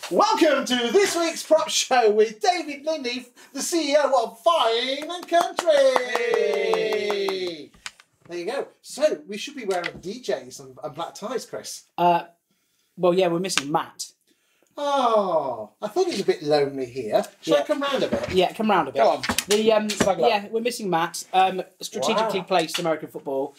Welcome to this week's Prop Show with David Lindley, the CEO of Fine and Country. Hey. There you go. So, we should be wearing DJs and black ties, Chris. Well, yeah, we're missing Matt. Oh, I thought he was a bit lonely here. Shall I come round a bit? Yeah, come round a bit. Go on. Yeah, we're missing Matt. Strategically placed American football.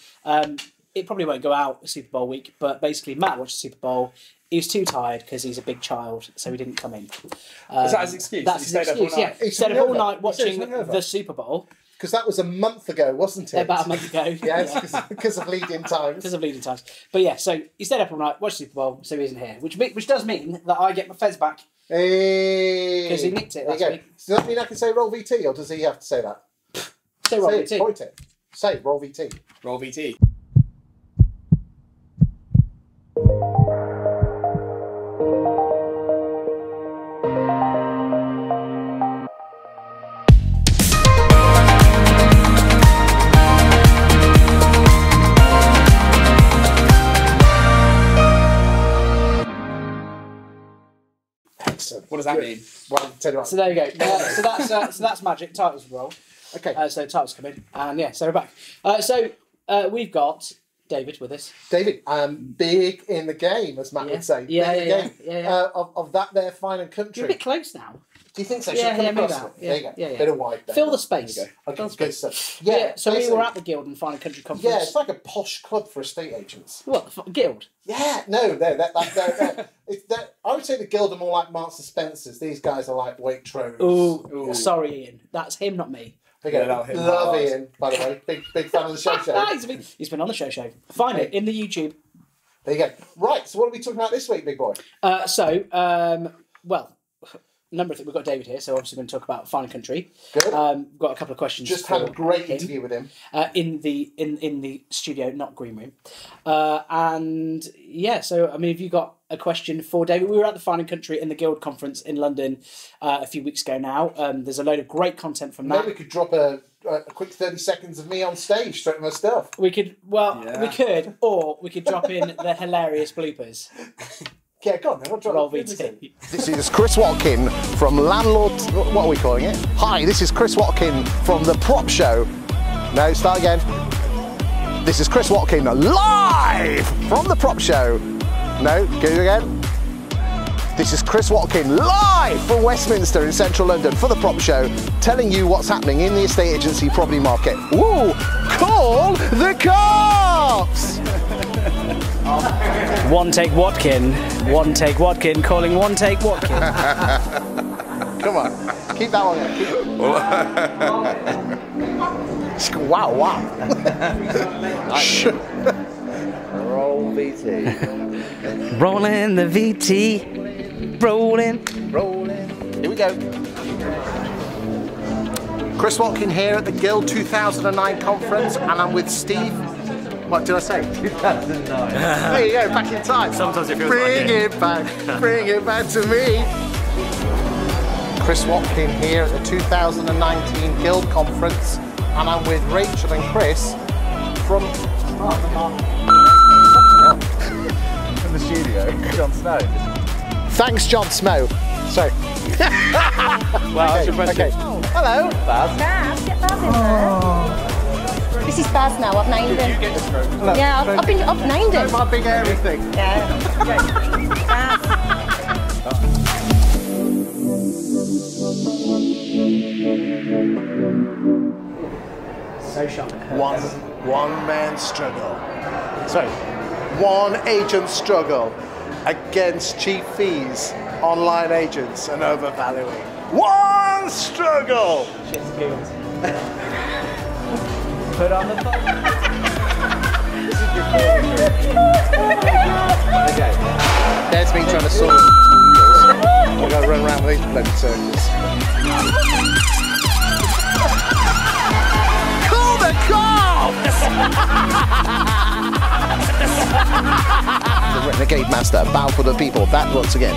It probably won't go out Super Bowl week, but basically Matt watched the Super Bowl. He was too tired because he's a big child, so he didn't come in. Is that his excuse? That's his excuse, yeah. He stayed up all night watching the Super Bowl. Because that was a month ago, wasn't it? About a month ago. Yes, because of lead-in times. Because of lead-in times. But yeah, so he stayed up all night, watched the Super Bowl, so he isn't here. Which does mean that I get my fez back. Hey! Because he nicked it last week. Does that mean I can say roll VT, or does he have to say that? Say roll VT. Point it. Say roll VT. Roll VT. Excellent. What does that mean? Well, tell you what. So there you go. So that's magic. Titles roll. Okay. So titles come in, and yeah, so we're back. We've got David with us. David, big in the game, as Matt would say. Yeah. Of that there Fine and Country. You're a bit close now. Do you think so? Yeah, Should I come move across out. it? There you go. Yeah. Bit of wide there. Fill the space. Okay, good stuff. Yeah. So we basically- were at the Guild and Fine and Country Conference. Yeah, it's like a posh club for estate agents. What the fuck? Guild? Yeah, no, there. I would say the Guild are more like Marks and Spencers. These guys are like Waitrose. Ooh. Sorry, Ian. That's him, not me. Okay, love Ian, by the way. Big fan of the show. He's been on the show. Find it in the YouTube. There you go. Right, so what are we talking about this week, big boy? Number of things. We've got David here, so obviously we're going to talk about Fine and Country. Good. We've got a couple of questions. Just had a great interview with him. In the studio, not green room. And yeah, so I mean, have you got a question for David? We were at the Fine and Country in the Guild conference in London a few weeks ago now. There's a load of great content from that. Maybe we could drop a quick 30 seconds of me on stage straight my stuff. We could, or we could drop in the hilarious bloopers. Yeah, go on then. We'll drop Roll VT. This is Chris Watkin from Landlord... What are we calling it? Hi, this is Chris Watkin from the Prop Show. No, start again. This is Chris Watkin live from the Prop Show. No, go again. This is Chris Watkin live from Westminster in central London for the Prop Show, telling you what's happening in the estate agency property market. Woo! Call the cops! One take Watkin, calling one take Watkin. Come on, keep that one in. Wow. Roll VT. Rolling the VT. Rolling. Here we go. Chris Watkin here at the Guild 2009 conference, and I'm with Steve. What did I say? 2009. There you go, back in time. Sometimes it feels Bring it back to me. Chris Watkin here at the 2019 Guild conference, and I'm with Rachel and Chris from in the studio. Jon Snow. Thanks, Jon Snow. Sorry. Okay. Hello. Baz. Baz, get Baz in there. This is Baz now, I've named him. You get the stroke. Yeah, I've named him. My big hairy thing. Yeah. Baz. So sharp. One man struggle. Sorry. One agent struggle against cheap fees, online agents, and overvaluing. One struggle. Shit's good. Put on the phone. Okay. There's me trying to sort of I've got to run around with these bloody circles. Call the cops! The Renegade Master, bow for the people, back once again.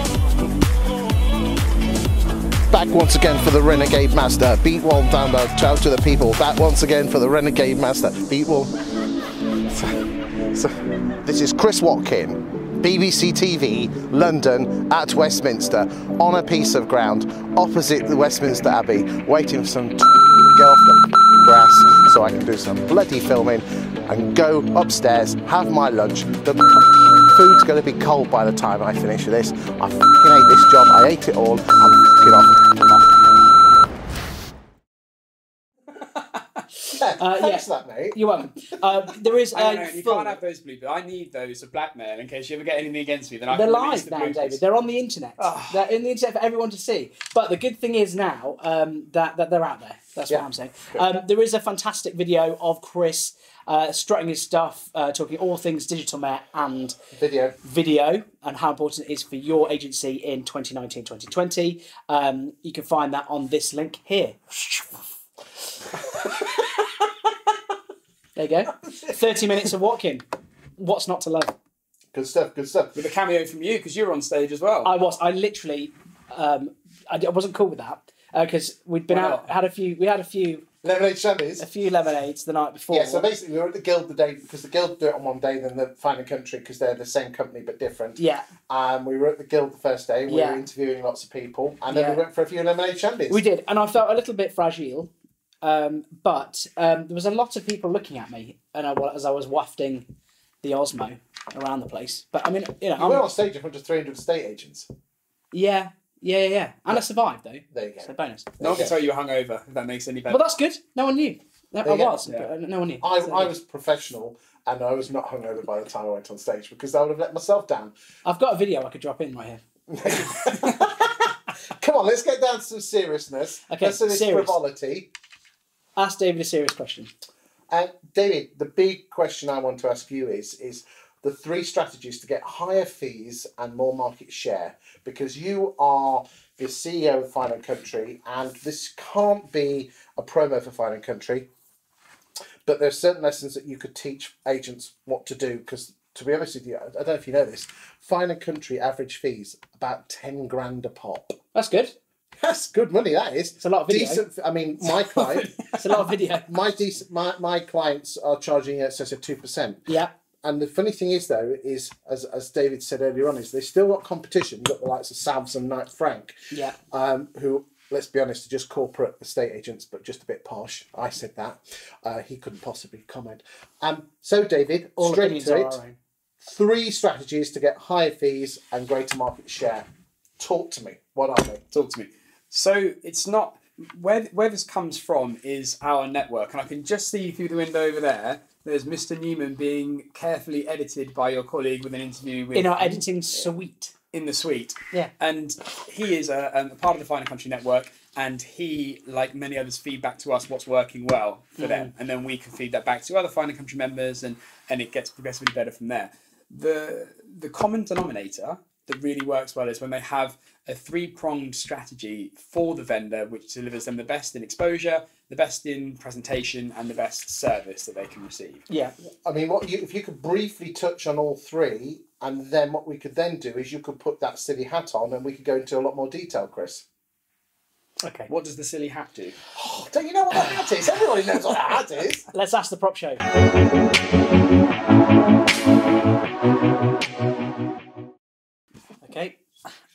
Back once again for the Renegade Master, beat one down, shout to the people, back once again for the Renegade Master, beat one. So this is Chris Watkin BBC TV, London, at Westminster, on a piece of ground opposite the Westminster Abbey, waiting for some to get off the grass so I can do some bloody filming and go upstairs, have my lunch. The food's going to be cold by the time I finish this. I fucking hate this job. I hate it all. I'm fucking off. Thanks for that, mate. You're welcome. There is I know, you can't have those bloopers. I need those for blackmail in case you ever get anything against me. Then I They're can release live the now, bloopers. David. They're on the internet. They're in the internet for everyone to see. But the good thing is now that they're out there. That's what I'm saying. There is a fantastic video of Chris strutting his stuff, talking all things digital mayor and video and how important it is for your agency in 2019-2020. You can find that on this link here. There you go. 30 minutes of walking. What's not to love? Good stuff, good stuff. With a cameo from you, because you were on stage as well. I was. I literally... I wasn't cool with that because we'd been out... We had a few... Lemonade shandies? A few lemonades the night before. Yeah, so basically we were at the Guild the day, because the Guild do it on one day, then the Fine and Country, because they're the same company but different. Yeah. We were at the Guild the first day, we were interviewing lots of people, and then we went for a few lemonade shandies. We did, and I felt a little bit fragile, but there was a lot of people looking at me and as I was wafting the Osmo around the place. But I mean, you know... You were on stage in front of 300 estate agents. Yeah. And I survived, though. There you go. So bonus. No one can tell you were hungover, if that makes any better. Well, that's good. No one knew. I was, Yeah. but no one knew. I was professional, and I was not hungover by the time I went on stage, because I would have let myself down. I've got a video I could drop in right here. Come on, let's get down to some seriousness. Okay, let's do this serious. frivolity. Ask David a serious question. David, the big question I want to ask you is the 3 strategies to get higher fees and more market share, because you are the CEO of Fine and Country, and this can't be a promo for Fine and Country, but there's certain lessons that you could teach agents what to do, because to be honest with you, I don't know if you know this, Fine and Country average fees about 10 grand a pop. That's good. That's good money, that is. It's a lot of video. Decent, I mean, my client... It's a lot of video. My clients are charging in excess of 2%. Yeah. And the funny thing is, though, is as David said earlier on, is they still got competition. You've got the likes of Savs and Knight Frank, who, let's be honest, are just corporate estate agents, but just a bit posh. I said that. He couldn't possibly comment. So, David, All straight to it. our own. 3 strategies to get higher fees and greater market share. Talk to me. What are they? Talk to me. So it's not... Where this comes from is our network, and I can just see through the window over there, there's Mr. Newman being carefully edited by your colleague with an interview with... In our editing suite. In the suite. Yeah. And he is a part of the Fine and Country network, and he, like many others, feed back to us what's working well for them. And then we can feed that back to other Fine and Country members, and it gets progressively better from there. The common denominator that really works well is when they have a 3-pronged strategy for the vendor, which delivers them the best in exposure, the best in presentation, and the best service that they can receive. Yeah. I mean, if you could briefly touch on all 3, and then what we could then do is you could put that silly hat on and we could go into a lot more detail, Chris. Okay. What does the silly hat do? Oh, don't you know what a hat is? Everybody knows what a hat is. Let's ask the prop show. Okay.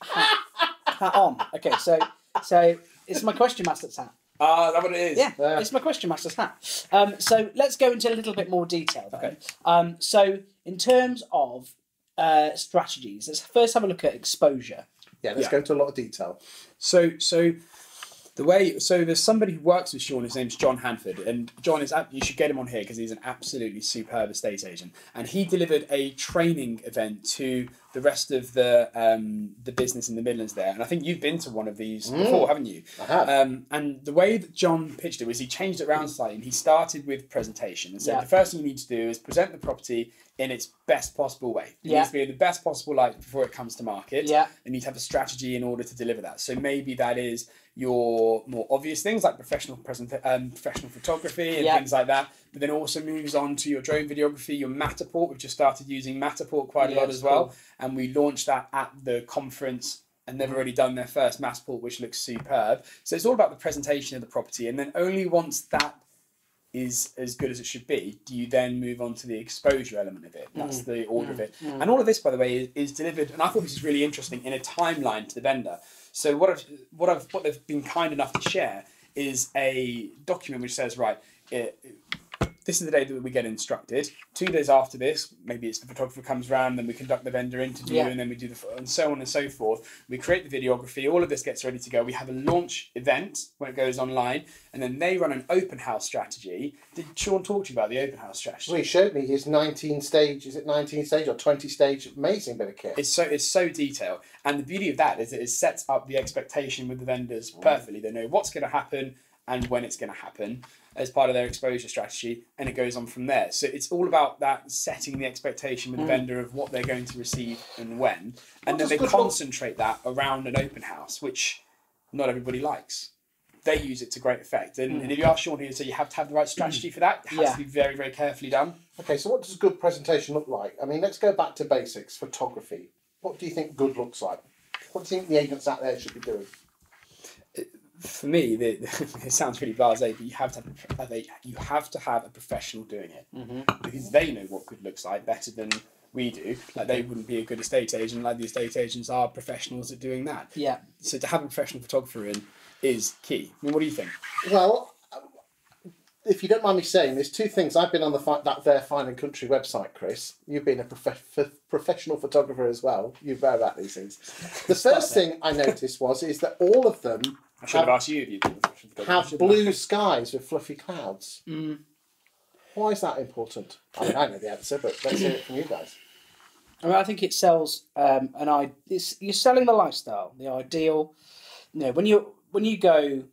Hat on. Okay, so it's my question master's hat. Ah, is that what it is? Yeah, it's my question master's hat. So let's go into a little bit more detail. Then. Okay. So in terms of strategies, let's first have a look at exposure. Yeah, let's go into a lot of detail. So there's somebody who works with Sean. His name's John Hanford, and John is you should get him on here because he's an absolutely superb estate agent. And he delivered a training event to the rest of the business in the Midlands there. And I think you've been to one of these before, haven't you? I have. And the way that John pitched it was he changed it around slightly, and he started with presentation and said the first thing you need to do is present the property in its best possible way. It needs to be in the best possible light before it comes to market. Yeah. And you need to have a strategy in order to deliver that. So maybe that is your more obvious things like professional photography and things like that, but then also moves on to your drone videography, your Matterport. We've just started using Matterport quite a lot as well, and we launched that at the conference, and they've already done their first Matterport, which looks superb. So it's all about the presentation of the property, and then only once that is as good as it should be, do you then move on to the exposure element of it? That's the order of it. And all of this, by the way, is delivered, and I thought this was really interesting, in a timeline to the vendor. So what they've been kind enough to share is a document which says, right, this is the day that we get instructed. 2 days after this, maybe it's the photographer comes round, then we conduct the vendor interview, and then we do and so on and so forth. We create the videography, all of this gets ready to go. We have a launch event when it goes online, and then they run an open house strategy. Did Sean talk to you about the open house strategy? Well, he showed me his 19 stage, is it 19 stage or 20 stage? Amazing bit of kit. It's so detailed, and the beauty of that is that it sets up the expectation with the vendors perfectly. They know what's going to happen and when it's going to happen as part of their exposure strategy, and it goes on from there. So it's all about that setting the expectation with the vendor of what they're going to receive and when, and then they concentrate that around an open house, which not everybody likes. They use it to great effect, and if you ask Sean here, so you have to have the right strategy for that. It has to be very, very carefully done. Okay, so what does a good presentation look like? I mean, let's go back to basics, photography. What do you think good looks like? What do you think the agents out there should be doing? For me, it sounds really blasé, but you have to have a professional doing it, because they know what good looks like better than we do. Like, they wouldn't be a good estate agent, like the estate agents are professionals at doing that. Yeah. So to have a professional photographer in is key. I mean, what do you think? Well, if you don't mind me saying, there's two things. I've been on that there Fine and Country website, Chris. You've been a professional photographer as well. You know about these things. The first thing I noticed is that all of them I should have asked you if you'd been a professional photographer. have blue skies with fluffy clouds. Why is that important? I mean, I know the answer, but let's hear it from you guys. I mean, I think it sells you're selling the lifestyle, the ideal. You know, when you go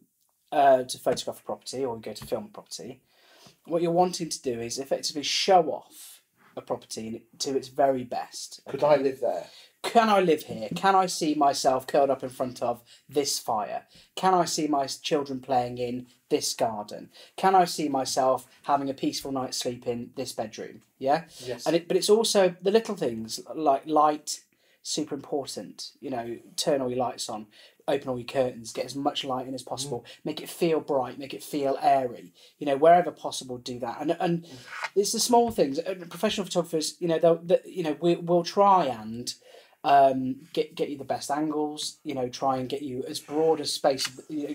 to photograph a property or you go to film a property, what you're wanting to do is effectively show off a property to its very best. Okay? Could I live there? Can I live here? Can I see myself curled up in front of this fire? Can I see my children playing in this garden? Can I see myself having a peaceful night's sleep in this bedroom? Yeah? Yes. But it's also the little things like light, super important. You know, turn all your lights on, open all your curtains, get as much light in as possible, make it feel bright, make it feel airy. You know, wherever possible, do that. And it's the small things. Professional photographers, you know, we'll try and get you the best angles, you know, try and get you as broad a space,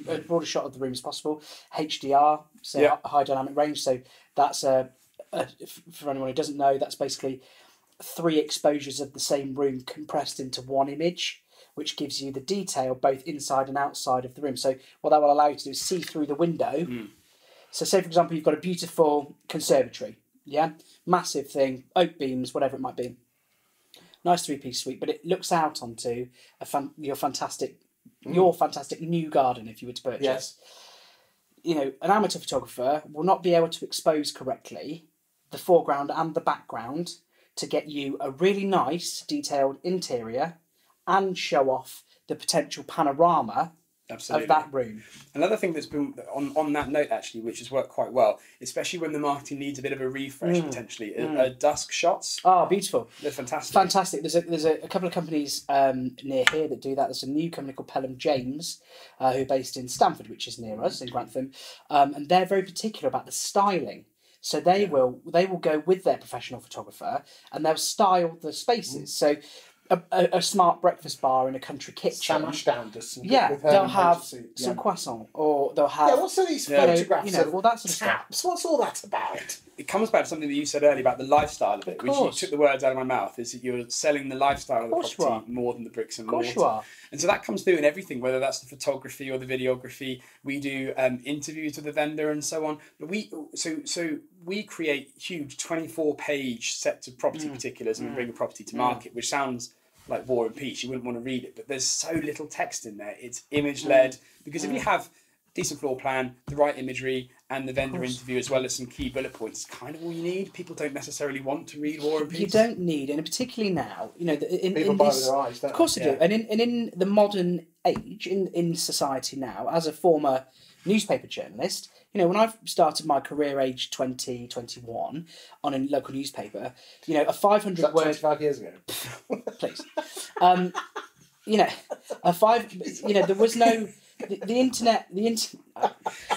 as broad a shot of the room as possible. HDR, so high dynamic range. So that's for anyone who doesn't know, that's basically 3 exposures of the same room compressed into one image, which gives you the detail both inside and outside of the room. So what that will allow you to do is see through the window. So say, for example, you've got a beautiful conservatory, massive thing, oak beams, whatever it might be. Nice 3-piece suite, but it looks out onto your fantastic new garden if you were to purchase. Yes. You know, an amateur photographer will not be able to expose correctly the foreground and the background to get you a really nice detailed interior and show off the potential panorama of that room. Another thing that's been on that note, actually, which has worked quite well, especially when the marketing needs a bit of a refresh potentially, are dusk shots. Oh, beautiful. They're fantastic. Fantastic. There's a couple of companies near here that do that. There's a new company called Pelham James, who are based in Stamford, which is near us, in Grantham, and they're very particular about the styling. So they will go with their professional photographer and they'll style the spaces. So a smart breakfast bar in a country kitchen. Sam Ashdown does some they'll have some croissant, or they'll have... what's all these photographs of all that sort of taps? What's all that about? It comes back to something that you said earlier about the lifestyle of it, which you took the words out of my mouth, is that you're selling the lifestyle of the property more than the bricks and mortar. Of course you are. And so that comes through in everything, whether that's the photography or the videography. We do interviews with the vendor and so on. But we create huge 24-page sets of property particulars and we bring a property to market, which sounds like War and Peace. You wouldn't want to read it, but there's so little text in there. It's image-led, because if you have decent floor plan, the right imagery, and the vendor interview, as well as some key bullet points, kind of all you need. People don't necessarily want to read War and Peace. You don't need, and particularly now, you know, people buy with their eyes, don't they? Of course they do. And in the modern age, in society now, as a former newspaper journalist, you know, when I started my career age 20, 21 on a local newspaper, you know, a 500 word... 25 years ago? Please. You know, there was no the internet, the internet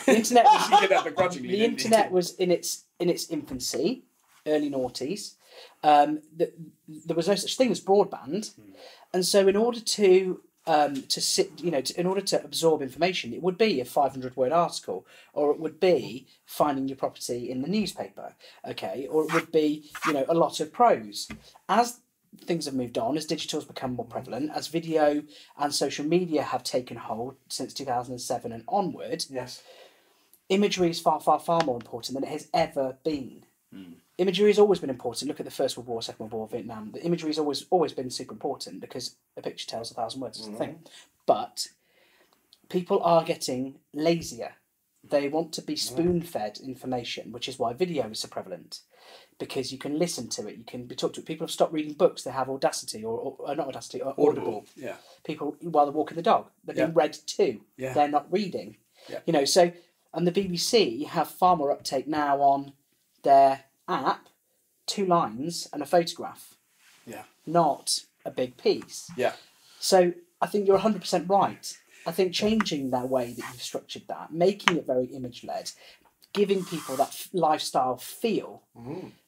was, You did that begrudgingly, the didn't you? internet was in its infancy, early noughties. There was no such thing as broadband, and so in order to in order to absorb information, it would be a 500-word article, or it would be finding your property in the newspaper, okay, or it would be a lot of prose. As things have moved on, as digital's become more prevalent, as video and social media have taken hold since 2007 and onward, Yes. imagery is far, far, far more important than it has ever been. Imagery has always been important. Look at the First World War, Second World War, Vietnam. The imagery has always been super important because a picture tells 1,000 words. Is the thing. But people are getting lazier. They want to be spoon-fed information, which is why video is so prevalent, because you can listen to it. You can be talked to. People have stopped reading books. They have Audacity or not Audacity, or Audible. Yeah. People, while they're walking the dog, they're being read to. Yeah. They're not reading. Yeah. So, and the BBC have far more uptake now on their app, 2 lines and a photograph. Yeah. Not a big piece. Yeah. So I think you're 100% right. I think changing that way that you've structured that, making it very image-led, giving people that lifestyle feel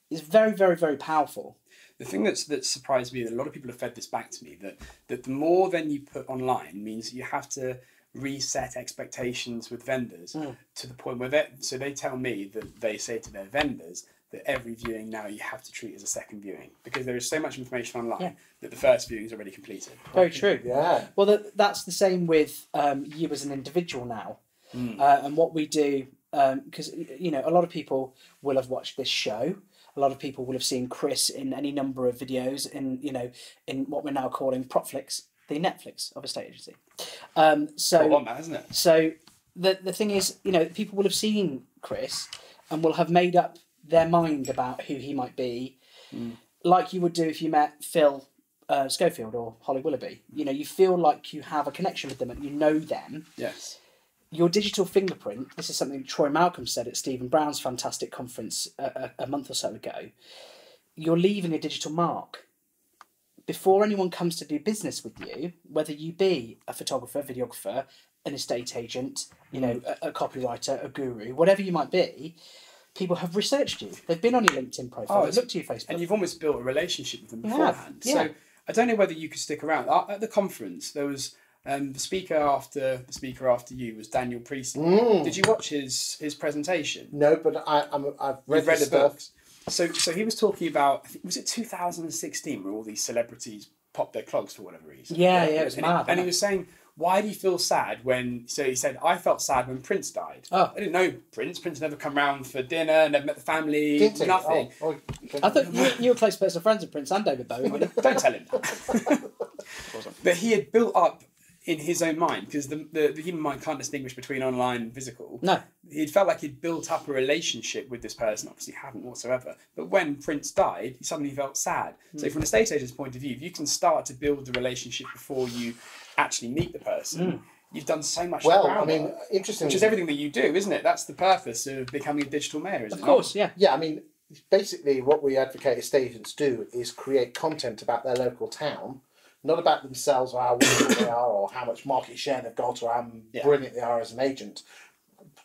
is very, very, very powerful. The thing that surprised me, that a lot of people have fed this back to me, that the more then you put online means you have to reset expectations with vendors to the point where they tell me that they say to their vendors that every viewing now you have to treat as a second viewing, because there is so much information online that the first viewing is already completed. Very true. Yeah. Well, that's the same with you as an individual now. And what we do, because a lot of people will have watched this show. A lot of people will have seen Chris in any number of videos in what we're now calling PropFlix, the Netflix of estate agency. Well, on that, isn't it? So the thing is, people will have seen Chris and will have made up their mind about who he might be, like you would do if you met Phil Schofield or Holly Willoughby. You feel like you have a connection with them and you know them. Yes. Your digital fingerprint, this is something Troy Malcolm said at Stephen Brown's fantastic conference a month or so ago, you're leaving a digital mark. Before anyone comes to do business with you, whether you be a photographer, videographer, an estate agent, a copywriter, a guru, whatever you might be, people have researched you. They've been on your LinkedIn profile. They've looked at your Facebook. And you've almost built a relationship with them You beforehand. have, yeah. So I don't know whether you could stick around. At the conference, there was the speaker after you was Daniel Priestley. Did you watch his presentation? No, but I've read the book. So he was talking about, I think, was it 2016 where all these celebrities popped their clogs for whatever reason? Yeah, it was mad. And he was saying, why do you feel sad when... So he said, I felt sad when Prince died. Oh. I didn't know Prince. Prince never come round for dinner, never met the family, Didn't he? nothing. Okay. I thought you were close personal friends with Prince and David Bowie, weren't you? Don't tell him that. But he had built up in his own mind, because the human mind can't distinguish between online and physical. No. He'd felt like he'd built up a relationship with this person, obviously hadn't whatsoever. But when Prince died, he suddenly felt sad. So from an estate agent's point of view, if you can start to build the relationship before you actually meet the person, you've done so much. Well, I mean, interestingly, which is everything that you do, isn't it? That's the purpose of becoming a digital mayor, isn't it? Of course, yeah. Yeah, I mean, basically what we advocate estate agents do is create content about their local town, not about themselves or how wonderful they are or how much market share they've got or how brilliant they are as an agent.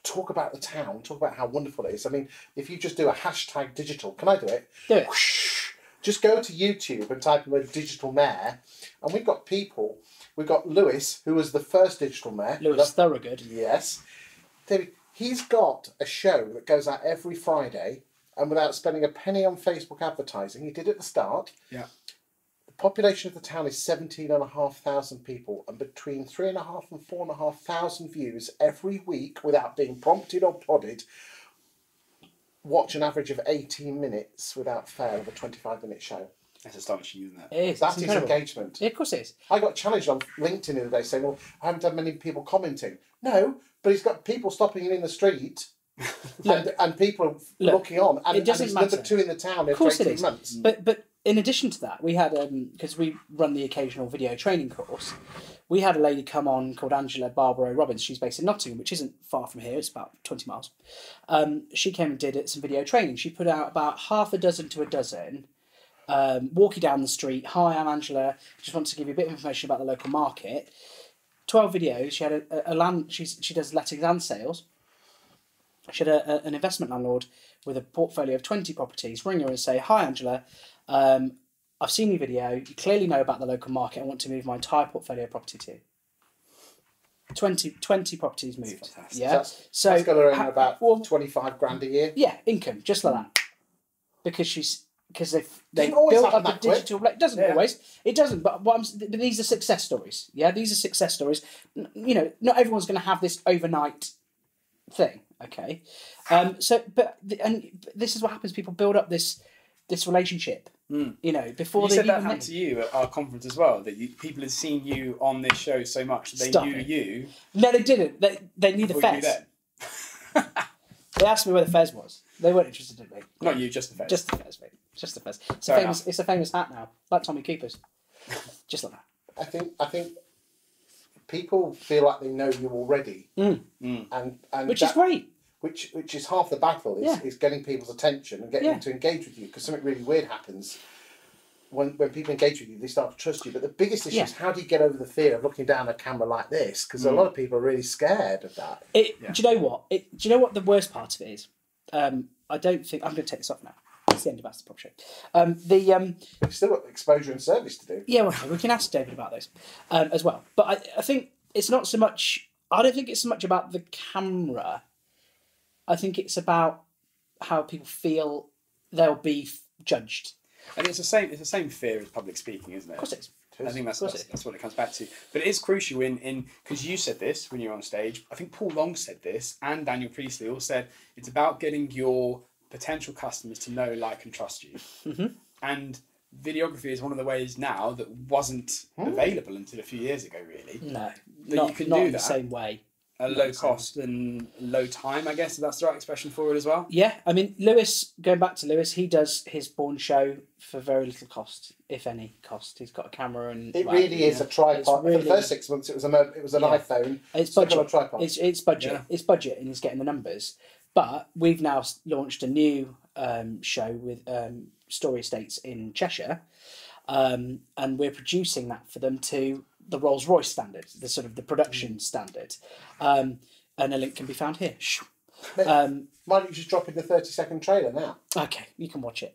Talk about the town, talk about how wonderful it is. I mean, if you just do a hashtag digital, can I do it? Do it. Whoosh, just go to YouTube and type in the word digital mayor, and we've got people. We've got Lewis, who was the first digital mayor. Lewis Thorogood. Yes. David, he's got a show that goes out every Friday, and without spending a penny on Facebook advertising, he did at the start. Yeah. The population of the town is 17,500 people, and between 3,500 and 4,500 views every week, without being prompted or prodded, watch an average of 18 minutes without fail of a 25-minute show. That's astonishing, isn't it? It is. That It's is incredible. engagement. Yeah, of course it is. I got challenged on LinkedIn the other day saying, well, I haven't had many people commenting. No, but he's got people stopping him in the street and people looking on. And, it doesn't he's matter. number 2 in the town Of course after it 18 is. months. But in addition to that, we had, because we run the occasional video training course, we had a lady come on called Angela Barbaro Robbins. She's based in Nottingham, which isn't far from here. It's about 20 miles. She came and did some video training. She put out about half a dozen to a dozen. Walking down the street, hi, I'm Angela. Just want to give you a bit of information about the local market. 12 videos. She had a land. She does lettings and sales. She had an investment landlord with a portfolio of 20 properties ring her and say, "Hi, Angela. I've seen your video. You clearly know about the local market. I want to move my entire portfolio of property to you." 20 properties moved. Yeah. So that's got her in about 25 grand a year. Yeah, income, just like that. Because they always built happen up a that digital. It doesn't always. It doesn't. But but these are success stories. Yeah, these are success stories. You know, not everyone's going to have this overnight thing. Okay. But this is what happens. People build up this relationship. You know, before you they said that even happened to you at our conference as well. That people had seen you on this show so much that they knew you. No, they didn't. They knew the Fez. They asked me where the Fez was. They weren't interested in me. Not you, just the Fez. Just the Fez, mate. Just the Fez. It's a famous hat now, like Tommy Cooper's. Just like that. I think people feel like they know you already, and which is great. Which is half the battle is getting people's attention and getting them to engage with you, because something really weird happens when people engage with you. They start to trust you. But the biggest issue is, how do you get over the fear of looking down a camera like this? Because a lot of people are really scared of that. Do you know what? Do you know what the worst part of it is? I don't think I'm going to take this off now. It's the end of Ask the Prop Show. We've still got exposure and service to do. Yeah, well, we can ask David about those as well. But I think it's not so much. I don't think it's so much about the camera. I think it's about how people feel they'll be judged. And it's the same fear as public speaking, isn't it? Of course it is. I think that's what it comes back to. But it is crucial in because you said this when you were on stage. I think Paul Long said this, and Daniel Priestley all said it's about getting your potential customers to know, like, and trust you. Mm-hmm. And videography is one of the ways now that wasn't available until a few years ago, really. No, you can not do in that the same way. At low cost and low time, I guess, if that's the right expression for it as well. Yeah, I mean, Lewis, going back to Lewis, he does his Bourne show for very little cost, if any cost. He's got a camera and... It really is a tripod. For the first 6 months, it was an iPhone. It's budget. On a tripod. It's budget. Yeah. It's budget, and he's getting the numbers. But we've now launched a new show with Story Estates in Cheshire, and we're producing that for them to the Rolls-Royce standard, the sort of the production standard. And a link can be found here. Why don't you just drop in the 30-second trailer now? Okay, you can watch it.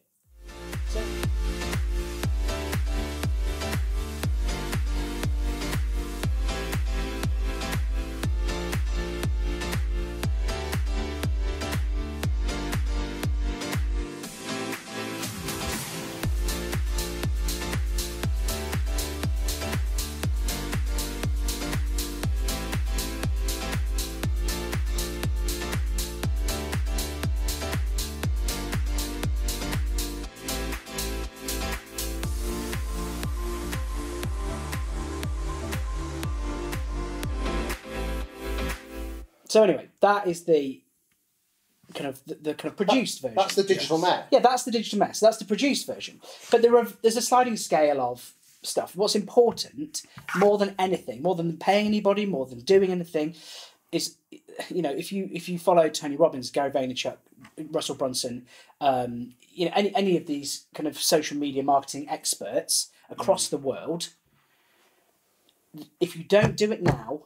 So anyway, that is the kind of produced version. That's the digital mess. Yeah, that's the digital mess. That's the produced version. But there's a sliding scale of stuff. What's important more than anything, more than paying anybody, more than doing anything, is, you know, if you follow Tony Robbins, Gary Vaynerchuk, Russell Brunson, you know, any of these kind of social media marketing experts across the world, if you don't do it now,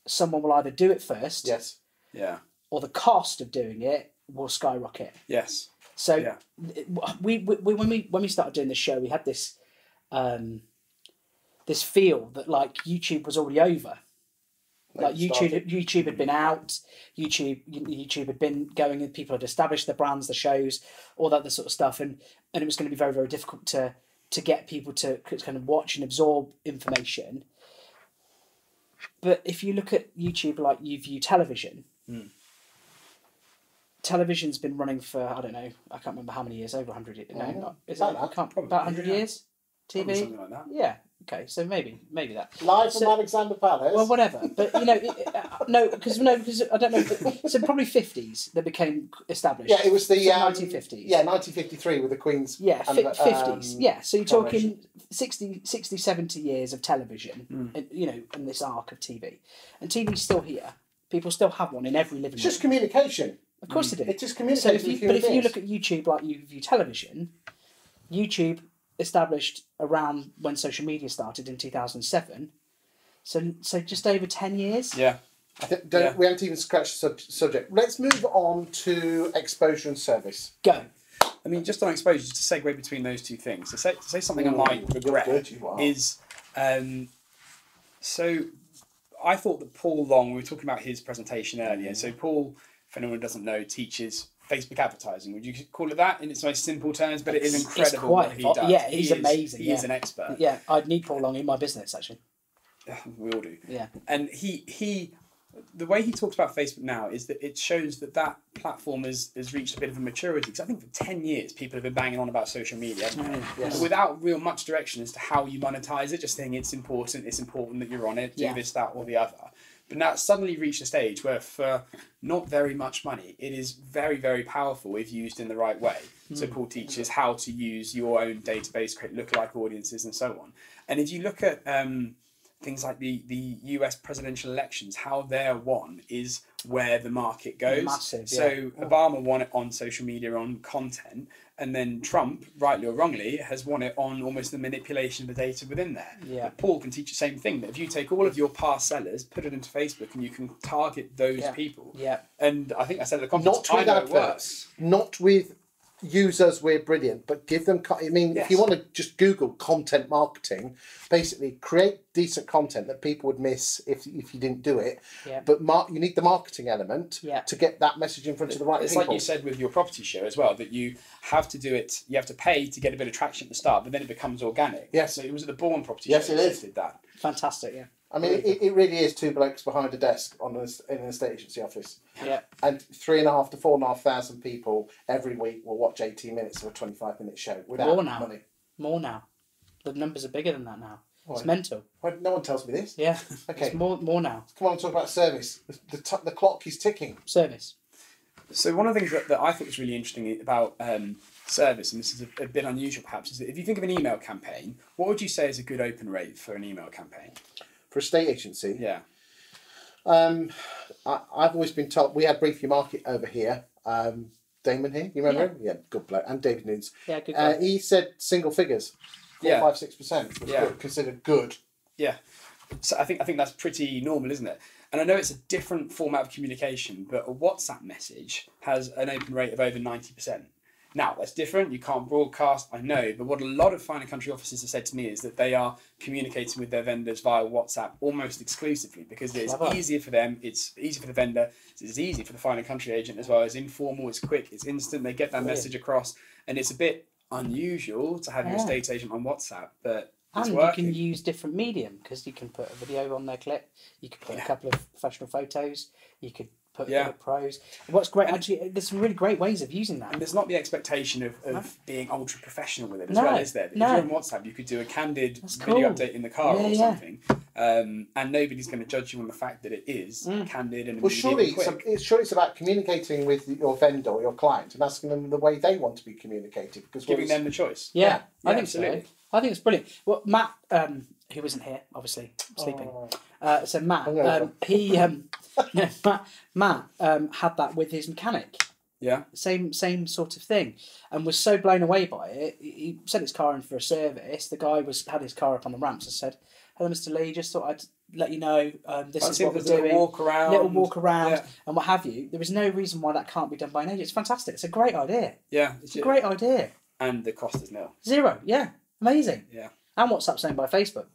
someone will either do it first, yes, yeah, or the cost of doing it will skyrocket. Yes. So we when we started doing this show, we had this this feel that, like, YouTube was already over. Like YouTube had been out, YouTube had been going, and people had established the brands, the shows, all that sort of stuff, and it was going to be very, very difficult to get people to kind of watch and absorb information. But if you look at YouTube like you view television, television's been running for, I don't know, I can't remember how many years, over 100 years. No, not, is it? About 100 years? TV? Probably something like that. Yeah. Okay, so maybe that. Live from Alexander Palace. Well, whatever. But, you know, because I don't know. So probably 50s that became established. Yeah, it was the 1950s. Yeah, 1953 with the Queen's. Yeah, 50s. Yeah, so you're talking 60, 70 years of television. And, you know, and this arc of TV, and TV's still here. People still have one in every living room. It's just communication. Of course it is. It's just communication. So if you look at YouTube like you view television, YouTube established around when social media started in 2007, So just over 10 years. Yeah. I think we haven't even scratched the subject. Let's move on to exposure and service. Go. I mean, just on exposure, just to segue between those two things. To say something I might regret is, so I thought that Paul Long, we were talking about his presentation earlier. So Paul, if anyone doesn't know, teaches Facebook advertising. Would you call it that in its most simple terms? But it is incredible what he does. Yeah, he's amazing. He is an expert. Yeah, I'd need Paul Long in my business, actually. We all do. Yeah. And the way he talks about Facebook now is that it shows that platform has reached a bit of a maturity. Because I think for 10 years, people have been banging on about social media, haven't they? Yes. Without real much direction as to how you monetize it, just saying it's important that you're on it, do this, that, or the other. But now it's suddenly reached a stage where for not very much money, it is very, very powerful if used in the right way. So Paul teaches how to use your own database, create lookalike audiences and so on. And if you look at things like the US presidential elections, how they're won is where the market goes. Massive, so Obama won it on social media, on content, and then Trump, rightly or wrongly, has won it on almost the manipulation of the data within there. Yeah. But Paul can teach the same thing, that if you take all of your past sellers, put it into Facebook, and you can target those people. Yeah. And I think I said at the conference, Not with adverts, not with users we're brilliant, but give them, I mean, if you want to just Google content marketing, basically create decent content that people would miss if you didn't do it. Yeah. But you need the marketing element to get that message in front of the right it's people. It's like you said with your property show as well, that you have to do it, you have to pay to get a bit of traction at the start, but then it becomes organic. Yes. So it was at the Broom property yes, show it is. did that. Fantastic, yeah. I mean, it really is two blokes behind a desk in an estate agency office. Yeah. And 3,500 to 4,500 people every week will watch 18 minutes of a 25-minute show without money. More now. The numbers are bigger than that now. It's mental. Well, no one tells me this. Yeah. Okay. It's more now. Come on, talk about service. The clock is ticking. Service. So one of the things that I thought was really interesting about service, and this is a bit unusual perhaps, is that if you think of an email campaign, what would you say is a good open rate for an email campaign? For a estate agency? Yeah. I've always been told, we had Briefly Market over here, Damon here, you remember him? Yeah, good bloke, and David Nunes. Yeah, good guy. He said single figures, 4, 5, 6% was considered good. Yeah. So I think that's pretty normal, isn't it? And I know it's a different format of communication, but a WhatsApp message has an open rate of over 90%. Now, that's different. You can't broadcast, I know. But what a lot of Fine and Country offices have said to me is that they are communicating with their vendors via WhatsApp almost exclusively because it's easier for them, it's easy for the vendor, it's easy for the Fine and Country agent as well. It's informal, it's quick, it's instant. They get that message across. And it's a bit unusual to have your estate agent on WhatsApp, but it's working. You can use different medium because you can put a video on their clip, you can put a couple of professional photos, you could put pros. What's great, actually, there's some really great ways of using that. And there's not the expectation of being ultra professional with it as well, is there? If you're on WhatsApp, you could do a candid video update in the car or something, and nobody's going to judge you on the fact that it is candid and surely quick. Surely it's about communicating with your vendor or your client and asking them the way they want to be communicated. Because giving them the choice. Yeah, I think absolutely. So. I think it's brilliant. Well, Matt, who wasn't here, obviously, sleeping. So Matt, Matt had that with his mechanic. Yeah. Same sort of thing, and was so blown away by it. He sent his car in for a service. The guy had his car up on the ramps and said, "Hello, Mr. Lee. Just thought I'd let you know this is what we're doing. Little walk around, and what have you." There is no reason why that can't be done by an agent. It's fantastic. It's a great idea. Yeah, it's a great idea. And the cost is nil. Zero. Yeah, amazing. Yeah. And WhatsApp's owned by Facebook.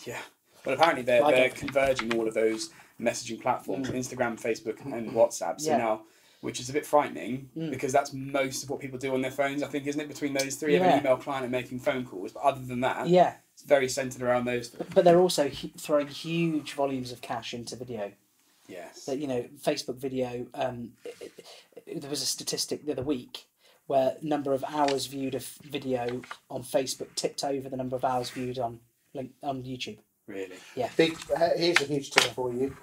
Yeah. Well, apparently they're converging all of those messaging platforms, Instagram, Facebook, and WhatsApp. So now, which is a bit frightening because that's most of what people do on their phones, I think, isn't it? Between those three, an email client and making phone calls. But other than that, it's very centered around those three. But they're also throwing huge volumes of cash into video. Yes. So, Facebook video, there was a statistic the other week where number of hours viewed of video on Facebook tipped over the number of hours viewed on YouTube. Really? Yeah. Here's a huge tip for you.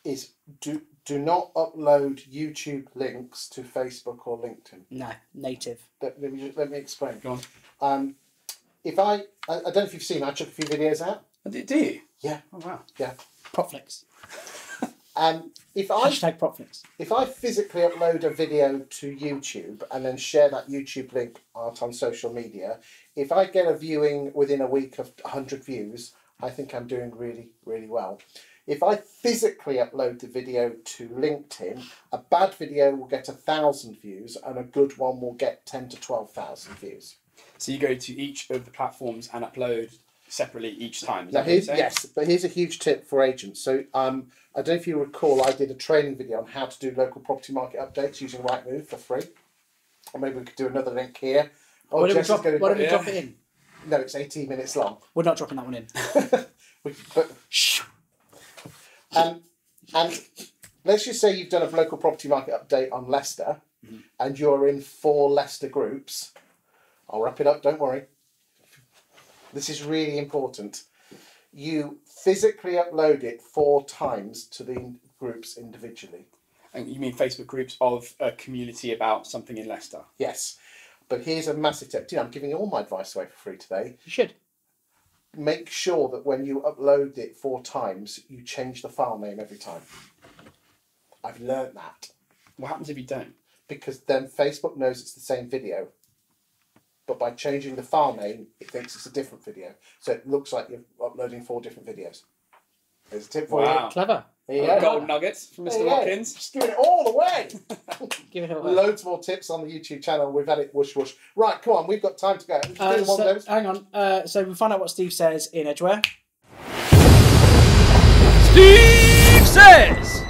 Is do not upload YouTube links to Facebook or LinkedIn. No, native. Let me explain. Go on. If I don't know if you've seen, I took a few videos out. Do you? Yeah. Oh wow. Yeah. Propflix. Hashtag Propflix. If I physically upload a video to YouTube and then share that YouTube link out on social media, if I get a viewing within a week of 100 views, I think I'm doing really, really well. If I physically upload the video to LinkedIn, a bad video will get 1,000 views and a good one will get 10 to 12,000 views. So you go to each of the platforms and upload separately each time. Is Now that what you're saying? yes, but here's a huge tip for agents. So I don't know if you recall, I did a training video on how to do local property market updates using Rightmove for free. Or maybe we could do another link here. Oh, Why don't we Jess is gonna drop put- it in? No, it's 18 minutes long. We're not dropping that one in. But and let's just say you've done a local property market update on Leicester, and you're in 4 Leicester groups. I'll wrap it up. Don't worry. This is really important. You physically upload it 4 times to the groups individually. And you mean Facebook groups of a community about something in Leicester? Yes. But here's a massive tip. I'm giving all my advice away for free today. You should. Make sure that when you upload it 4 times, you change the file name every time. I've learnt that. What happens if you don't? Because then Facebook knows it's the same video. But by changing the file name, it thinks it's a different video. So it looks like you're uploading 4 different videos. There's a tip for Wow. you. Clever. There you go. Gold nuggets from There Mr. you go. Watkins. Just giving it all away. Give it away. Loads more tips on the YouTube channel. We've had it whoosh whoosh. Right, come on. We've got time to go. Just do one of those. Hang on. So we find out what Steve says in Edgware. Steve says,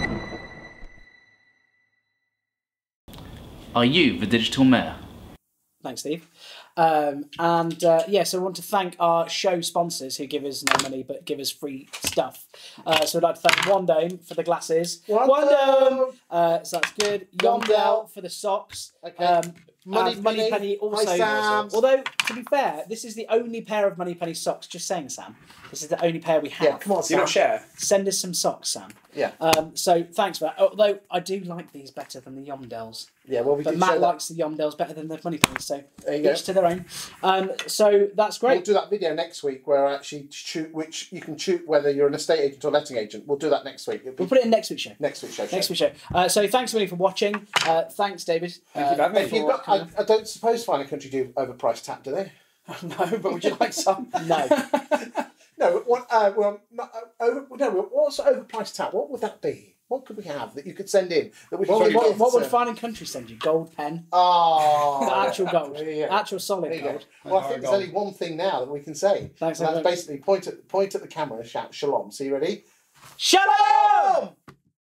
are you the digital mayor? Thanks, Steve. So I want to thank our show sponsors who give us no money but give us free stuff. So I'd like to thank Wandome for the glasses. Wandome! So that's good. Yondell for the socks. Okay. Moneypenny also. Hi, Sam. Although, to be fair, this is the only pair of Moneypenny socks. Just saying, Sam. This is the only pair we have. Yeah, come on, Do you not Sam. share? Send us some socks, Sam. Yeah. So thanks for that. Although I do like these better than the Yomdells. Yeah, well, we But did Matt show that. likes the Yomdells better than the Moneypennies, so There you go. each to their own. So that's great. We'll do that video next week where I actually shoot, which you can shoot whether you're an estate agent or letting agent. We'll do that next week. It'll be We'll put it in next week's show. next week's show. Next week's show. So thanks really for watching. Thanks, David. Thank you for having me. If you've got, I don't suppose Fine and Country do overpriced tap, do they? No, but would you like some? No. No, what's overpriced tap? What would that be? What could we have that you could send in that we could give What gifts would to? Fine and Country send you? Gold pen? Oh, The actual gold. There you go. Actual solid There you go. gold. Well, I think there's only one thing now that we can say. Thanks, and that's everyone. basically point at the camera and shout shalom. So you ready? Shalom!